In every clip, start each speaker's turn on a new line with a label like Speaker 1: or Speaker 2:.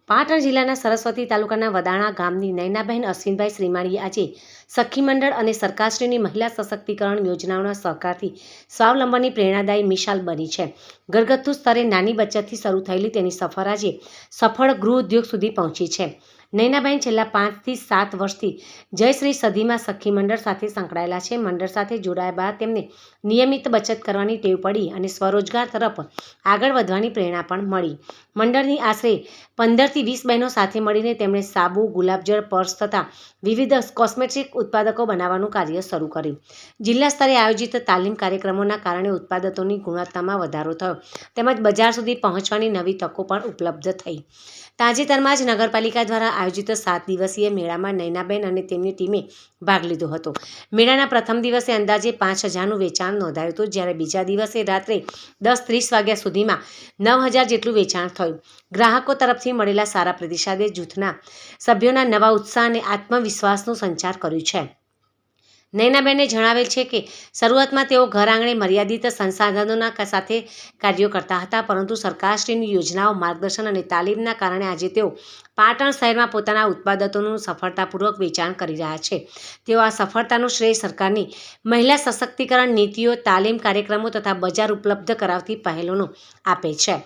Speaker 1: પાટણ જિલ્લાના સરસ્વતી તાલુકાના વદાણા ગામની નયનાબહેન અશ્વિનભાઈ શ્રીમાળીએ આજે સખી મંડળ અને સરકારશ્રીની મહિલા સશક્તિકરણ યોજનાઓના સહકારથી સ્વાવલંબનની પ્રેરણાદાયી મિસાલ બની છે. ઘરગથ્થુ સ્તરે નાની બચતથી શરૂ થયેલી તેની સફર આજે સફળ ગૃહ ઉદ્યોગ સુધી પહોંચી છે. નયનાબહેન છેલ્લા 5 થી 7 વર્ષથી જયશ્રી સધીમાં સખી મંડળ સાથે સંકળાયેલા છે. મંડળ સાથે જોડાયા બાદ તેમને નિયમિત બચત કરવાની ટેવ પડી અને સ્વરોજગાર તરફ આગળ વધવાની પ્રેરણા પણ મળી. મંડળની આશરે 15 થી 20 બહેનો સાથે મળીને તેમણે સાબુ, ગુલાબજળ, પર્સ તથા વિવિધ કોસ્મેટિક ઉત્પાદકો બનાવવાનું કાર્ય શરૂ કર્યું. જિલ્લા સ્તરે આયોજિત તાલીમ કાર્યક્રમોના કારણે ઉત્પાદનોની ગુણવત્તામાં વધારો થયો તેમજ બજાર સુધી પહોંચવાની નવી તકો પણ ઉપલબ્ધ થઈ. તાજેતરમાં જ નગરપાલિકા દ્વારા આયોજિત 7 દિવસીય મેળામાં નયનાબેન અને તેમની ટીમે ભાગ લીધો હતો. મેળાના પ્રથમ દિવસે અંદાજે 5000નું વેચાણ નોંધાયું હતું, જ્યારે બીજા દિવસે રાત્રે 10:30 વાગ્યા સુધીમાં 9000 જેટલું વેચાણ થયું. ગ્રાહકો તરફથી મળેલા સારા પ્રતિસાદે જૂથના સભ્યોના નવા ઉત્સાહ અને આત્મવિશ્વાસનું સંચાર કર્યું છે. નયનાબેને જણાવેલ છે કે શરૂઆતમાં તેઓ ઘર આંગણે મર્યાદિત સંસાધનોના સાથે કાર્યો કરતા હતા, પરંતુ સરકારશ્રીની યોજનાઓ, માર્ગદર્શન અને તાલીમના કારણે આજે તેઓ પાટણ શહેરમાં પોતાના ઉત્પાદનોનું સફળતાપૂર્વક વેચાણ કરી રહ્યા છે. તેઓ આ સફળતાનું શ્રેય સરકારની મહિલા સશક્તિકરણ નીતિઓ, તાલીમ કાર્યક્રમો તથા બજાર ઉપલબ્ધ કરાવતી પહેલોનો આપે છે.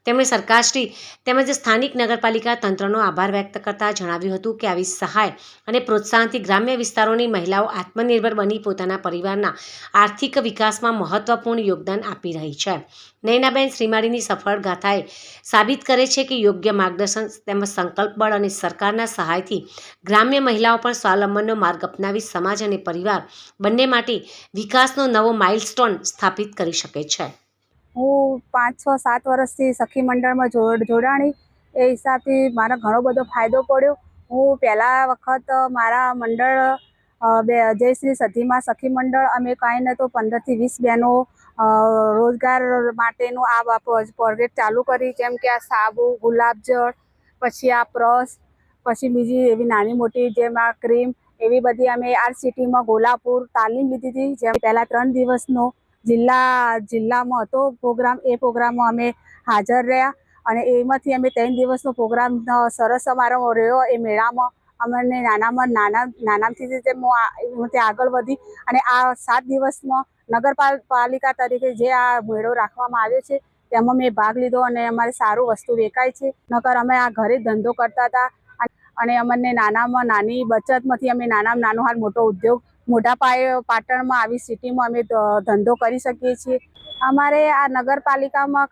Speaker 1: તેમણે સરકારશ્રી તેમજ સ્થાનિક નગરપાલિકા તંત્રનો આભાર વ્યક્ત કરતા જણાવ્યું હતું કે આવી સહાય અને પ્રોત્સાહનથી ગ્રામ્ય વિસ્તારોની મહિલાઓ આત્મનિર્ભર બની પોતાના પરિવારના આર્થિક વિકાસમાં મહત્વપૂર્ણ યોગદાન આપી રહી છે. નયનાબેન શ્રીમાળીની સફળ ગાથાએ સાબિત કરે છે કે યોગ્ય માર્ગદર્શન તેમજ સંકલ્પબળ અને સરકારના સહાયથી ગ્રામ્ય મહિલાઓ પણ સ્વાવલંબનનો માર્ગ અપનાવી સમાજ અને પરિવાર બંને માટે વિકાસનો નવો માઇલસ્ટોન સ્થાપિત કરી શકે છે.
Speaker 2: હું 5, 6, 7 વર્ષથી સખી મંડળમાં જોડાણી. એ હિસાબથી મારો ઘણો બધો ફાયદો પડ્યો. હું પહેલા વખત મારા મંડળ જયશ્રી સધીમાં સખી મંડળ અમે કાંઈ ન તો 15 થી 20 બહેનો રોજગાર માટેનું આ પ્રોજેક્ટ ચાલુ કરી, જેમ કે આ સાબુ, ગુલાબજળ, પછી આ બ્રશ, પછી બીજી એવી નાની મોટી જેમ આ ક્રીમ, એવી બધી અમે RCTમાં ગોલાપુર તાલીમ લીધી હતી. જેમ પહેલાં 3 દિવસનો જિલ્લામાં હતો પ્રોગ્રામ. એ પ્રોગ્રામમાં અમે હાજર રહ્યા અને એમાંથી અમે 3 દિવસનો પ્રોગ્રામ સરસ અમારો રહ્યો. એ મેળામાં અમને નાનાથી તે આગળ વધી અને આ 7 દિવસમાં નગરપાલિકા તરીકે જે આ મેળો રાખવામાં આવ્યો છે તેમાં મેં ભાગ લીધો અને અમારે સારું વસ્તુ વેચાય છે. નકર અમે આ ઘરે ધંધો કરતા હતા અને અમને નાનામાં નાની બચતમાંથી અમે નાનામાં નાનો હાલ મોટો ઉદ્યોગ મોટા પાયે પાટણમાં આવી સિટીમાં અમે ધંધો કરી શકીએ છીએ. અમારે આ નગરપાલિકામાં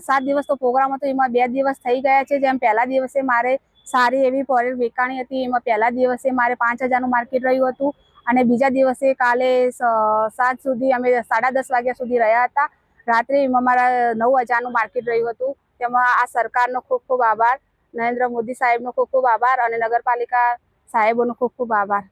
Speaker 2: 7 દિવસનો પ્રોગ્રામ હતો, એમાં 2 દિવસ થઈ ગયા છે. જેમ પહેલા દિવસે મારે સારી એવી પોરેલ વેચાણી હતી, એમાં પહેલા દિવસે મારે 5000નું માર્કેટ રહ્યું હતું અને બીજા દિવસે કાલે 7 સુધી અમે 10:30 વાગ્યા સુધી રહ્યા હતા. રાત્રે એમાં મારા 9000નું માર્કેટ રહ્યું હતું. તેમાં આ સરકારનો ખૂબ ખૂબ આભાર, નરેન્દ્ર મોદી સાહેબનો ખૂબ ખૂબ આભાર અને નગરપાલિકા સાહેબોનો ખૂબ ખૂબ આભાર.